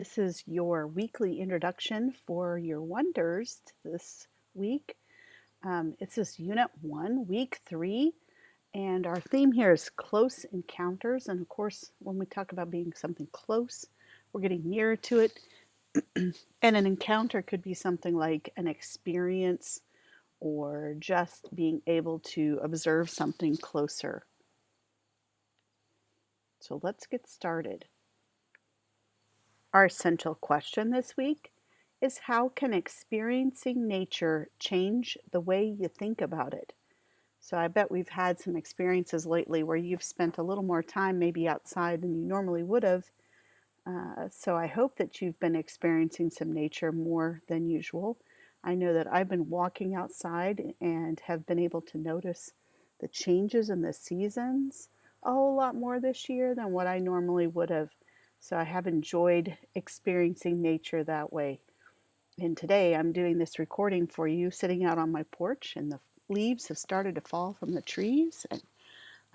This is your weekly introduction for your wonders this week. It's this Unit 1, Week 3, and our theme here is close encounters. And of course, when we talk about being something close, we're getting nearer to it. And an encounter could be something like an experience or just being able to observe something closer. So let's get started. Our essential question this week is, how can experiencing nature change the way you think about it? So I bet we've had some experiences lately where you've spent a little more time maybe outside than you normally would have. So I hope that you've been experiencing some nature more than usual. I know that I've been walking outside and have been able to notice the changes in the seasons a whole lot more this year than what I normally would have. So I have enjoyed experiencing nature that way. And today I'm doing this recording for you sitting out on my porch, and the leaves have started to fall from the trees, and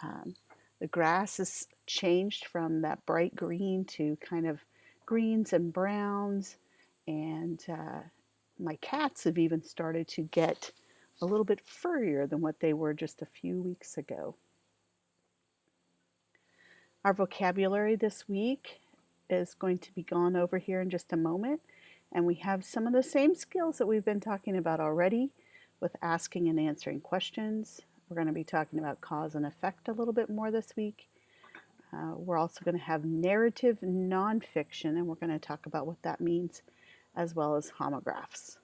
um, the grass has changed from that bright green to kind of greens and browns. And my cats have even started to get a little bit furrier than what they were just a few weeks ago. Our vocabulary this week is going to be gone over here in just a moment. And we have some of the same skills that we've been talking about already with asking and answering questions. We're going to be talking about cause and effect a little bit more this week. We're also going to have narrative nonfiction, and we're going to talk about what that means, as well as homographs.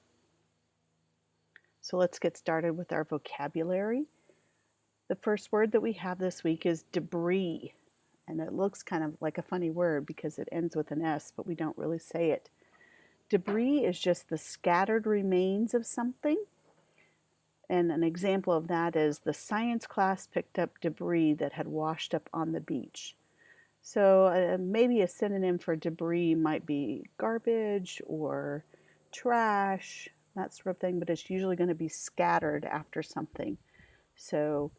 So let's get started with our vocabulary. The first word that we have this week is debris. And it looks kind of like a funny word because it ends with an S, but we don't really say it. Debris is just the scattered remains of something. And an example of that is the science class picked up debris that had washed up on the beach. So maybe a synonym for debris might be garbage or trash, that sort of thing, but it's usually going to be scattered after something. So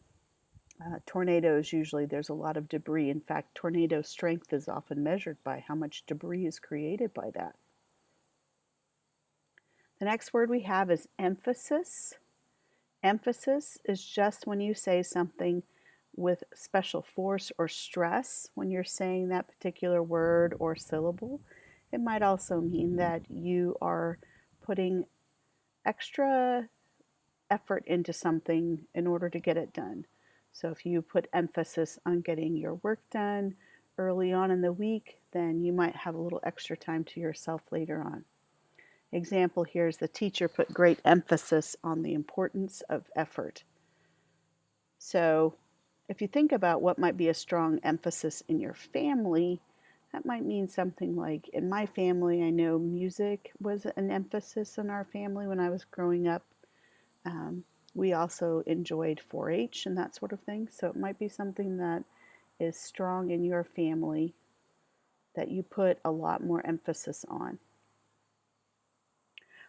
tornadoes, usually there's a lot of debris. In fact, tornado strength is often measured by how much debris is created by that. The next word we have is emphasis. Emphasis is just when you say something with special force or stress when you're saying that particular word or syllable. It might also mean that you are putting extra effort into something in order to get it done. So if you put emphasis on getting your work done early on in the week, then you might have a little extra time to yourself later on. Example here is the teacher put great emphasis on the importance of effort. So if you think about what might be a strong emphasis in your family, that might mean something like, in my family, I know music was an emphasis in our family when I was growing up. We also enjoyed 4-H and that sort of thing. So it might be something that is strong in your family that you put a lot more emphasis on.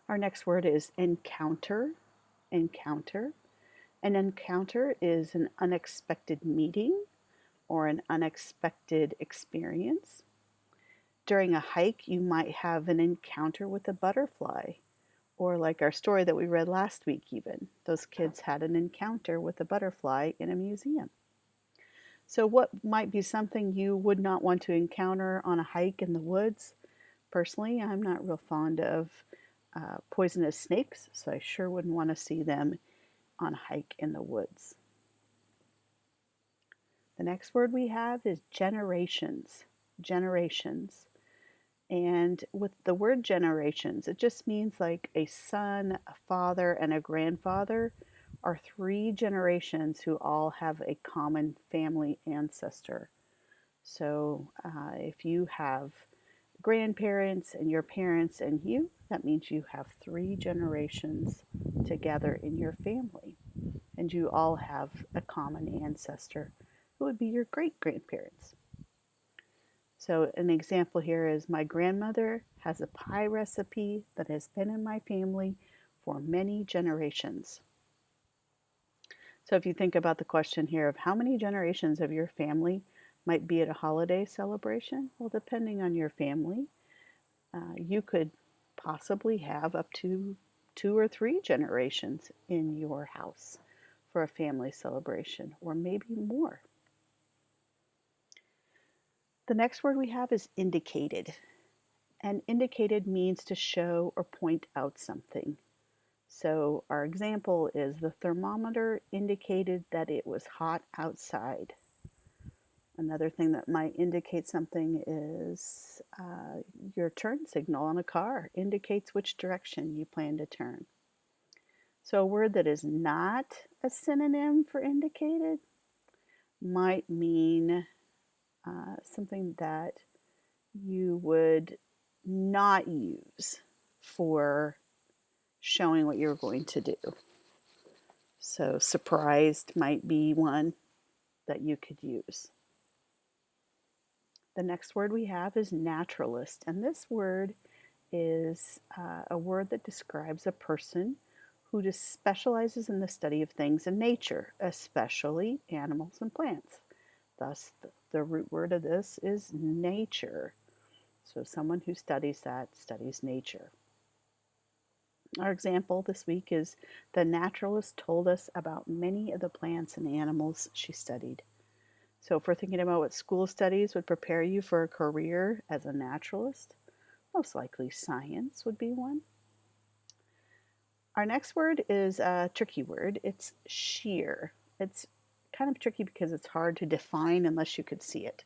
Our next word is encounter. Encounter. An encounter is an unexpected meeting or an unexpected experience. During a hike, you might have an encounter with a butterfly. Or like our story that we read last week even, those kids had an encounter with a butterfly in a museum. So what might be something you would not want to encounter on a hike in the woods? Personally, I'm not real fond of poisonous snakes, so I sure wouldn't want to see them on a hike in the woods. The next word we have is generations. Generations. And with the word generations, it just means like a son, a father, and a grandfather are 3 generations who all have a common family ancestor. So if you have grandparents and your parents and you, that means you have 3 generations together in your family. And you all have a common ancestor who would be your great grandparents. So an example here is, my grandmother has a pie recipe that has been in my family for many generations. So if you think about the question here of how many generations of your family might be at a holiday celebration, well, depending on your family, you could possibly have up to 2 or 3 generations in your house for a family celebration, or maybe more. The next word we have is indicated. And indicated means to show or point out something. So our example is the thermometer indicated that it was hot outside. Another thing that might indicate something is your turn signal on a car indicates which direction you plan to turn. So a word that is not a synonym for indicated might mean something that you would not use for showing what you're going to do. So surprised might be one that you could use. The next word we have is naturalist, and this word is a word that describes a person who just specializes in the study of things in nature, especially animals and plants. Thus, the root word of this is nature. So someone who studies that studies nature. Our example this week is the naturalist told us about many of the plants and animals she studied. So if we're thinking about what school studies would prepare you for a career as a naturalist, most likely science would be one. Our next word is a tricky word. It's sheer. It's kind of tricky because it's hard to define unless you could see it.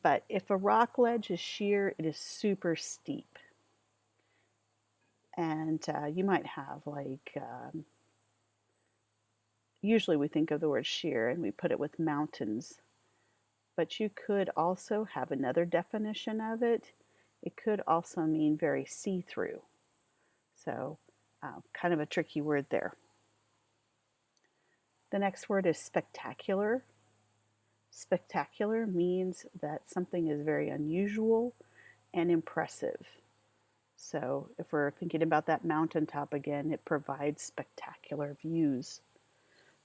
But if a rock ledge is sheer, it is super steep. And you might have usually we think of the word sheer and we put it with mountains. But you could also have another definition of it. It could also mean very see-through. So kind of a tricky word there. The next word is spectacular. Spectacular means that something is very unusual and impressive. So if we're thinking about that mountaintop again, it provides spectacular views.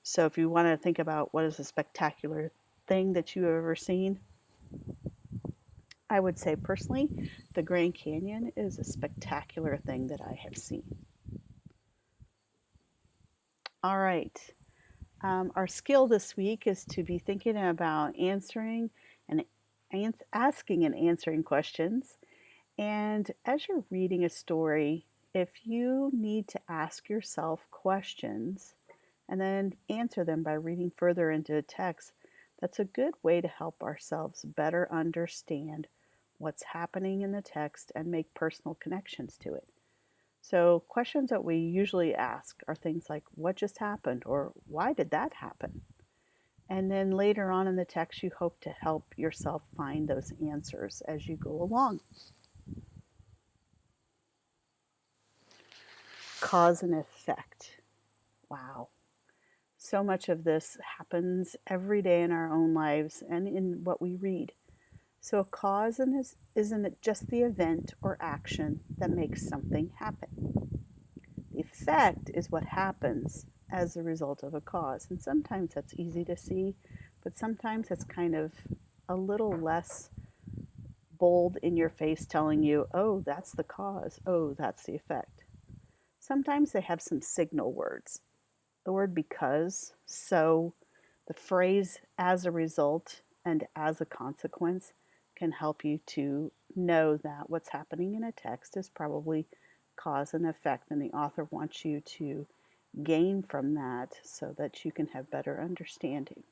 So if you want to think about what is a spectacular thing that you've ever seen, I would say personally, the Grand Canyon is a spectacular thing that I have seen. All right. Our skill this week is to be thinking about answering and asking and answering questions. And as you're reading a story, if you need to ask yourself questions and then answer them by reading further into a text, that's a good way to help ourselves better understand what's happening in the text and make personal connections to it. So questions that we usually ask are things like, what just happened? Or why did that happen? And then later on in the text, you hope to help yourself find those answers as you go along. Cause and effect. Wow. So much of this happens every day in our own lives and in what we read. So a cause isn't just the event or action that makes something happen. The effect is what happens as a result of a cause. And sometimes that's easy to see, but sometimes it's kind of a little less bold in your face telling you, oh, that's the cause, oh, that's the effect. Sometimes they have some signal words. The word because, so, the phrase as a result and as a consequence can help you to know that what's happening in a text is probably cause and effect, and the author wants you to gain from that so that you can have better understanding.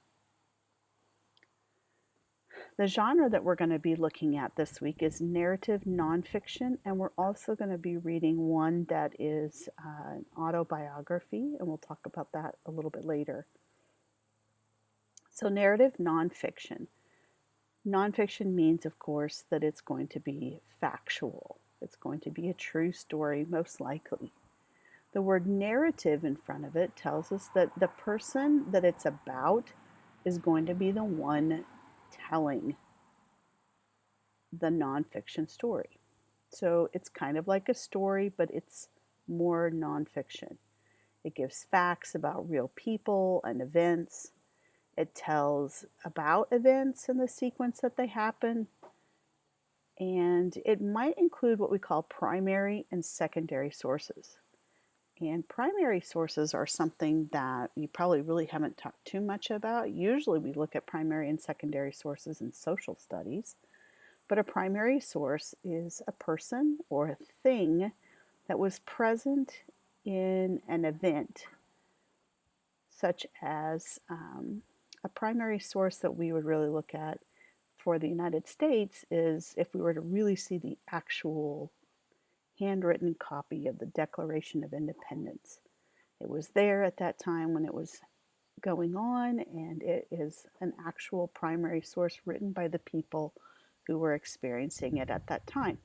The genre that we're going to be looking at this week is narrative nonfiction, and we're also going to be reading one that is an autobiography, and we'll talk about that a little bit later. So narrative nonfiction. Nonfiction means, of course, that it's going to be factual. It's going to be a true story, most likely. The word narrative in front of it tells us that the person that it's about is going to be the one telling the nonfiction story. So it's kind of like a story, but it's more nonfiction. It gives facts about real people and events. It tells about events in the sequence that they happen. And it might include what we call primary and secondary sources. And primary sources are something that you probably really haven't talked too much about. Usually we look at primary and secondary sources in social studies, but a primary source is a person or a thing that was present in an event, such as a primary source that we would really look at for the United States is if we were to really see the actual handwritten copy of the Declaration of Independence. It was there at that time when it was going on, and it is an actual primary source written by the people who were experiencing it at that time.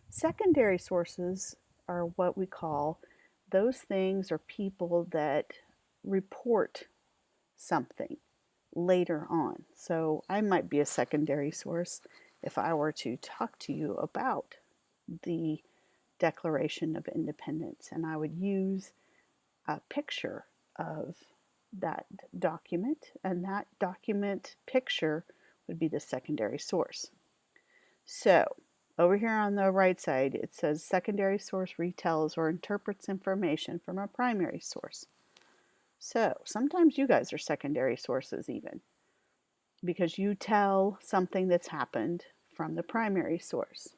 Secondary sources are what we call those things or people that report something later on. So I might be a secondary source if I were to talk to you about the Declaration of Independence, and I would use a picture of that document, and that document picture would be the secondary source. So over here on the right side, it says secondary source retells or interprets information from a primary source. So sometimes you guys are secondary sources even, because you tell something that's happened from the primary source.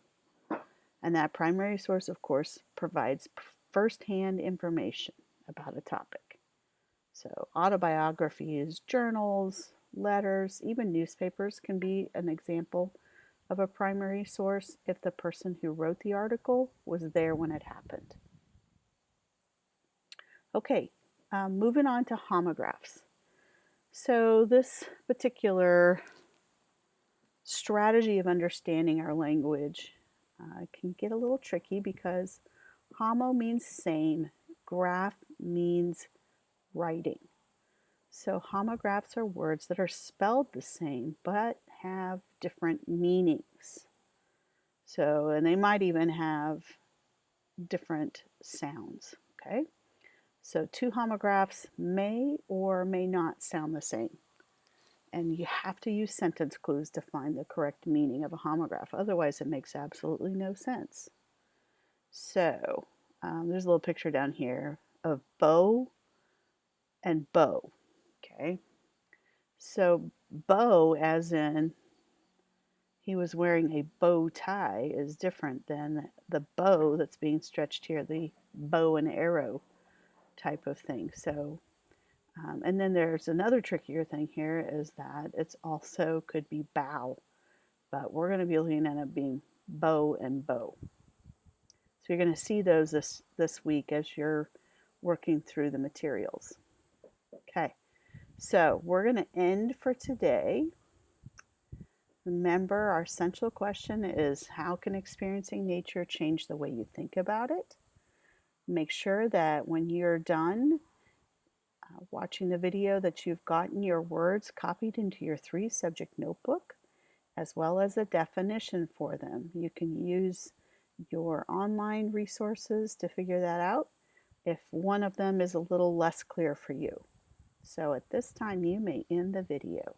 And that primary source, of course, provides firsthand information about a topic. So autobiographies, journals, letters, even newspapers can be an example of a primary source if the person who wrote the article was there when it happened. Okay, moving on to homographs. So this particular strategy of understanding our language can get a little tricky because homo means same, graph means writing. So homographs are words that are spelled the same but have different meanings. So, and they might even have different sounds, okay? So two homographs may or may not sound the same. And you have to use sentence clues to find the correct meaning of a homograph. Otherwise, it makes absolutely no sense. So, there's a little picture down here of bow and bow, okay? So bow, as in he was wearing a bow tie, is different than the bow that's being stretched here, the bow and arrow type of thing. So, and then there's another trickier thing here is that it's also could be bow, but we're going to be looking at it being bow and bow. So you're going to see those this week as you're working through the materials. Okay, so we're going to end for today. Remember, our central question is how can experiencing nature change the way you think about it? Make sure that when you're done watching the video that you've gotten your words copied into your 3-subject notebook, as well as a definition for them. You can use your online resources to figure that out if one of them is a little less clear for you. So at this time, you may end the video.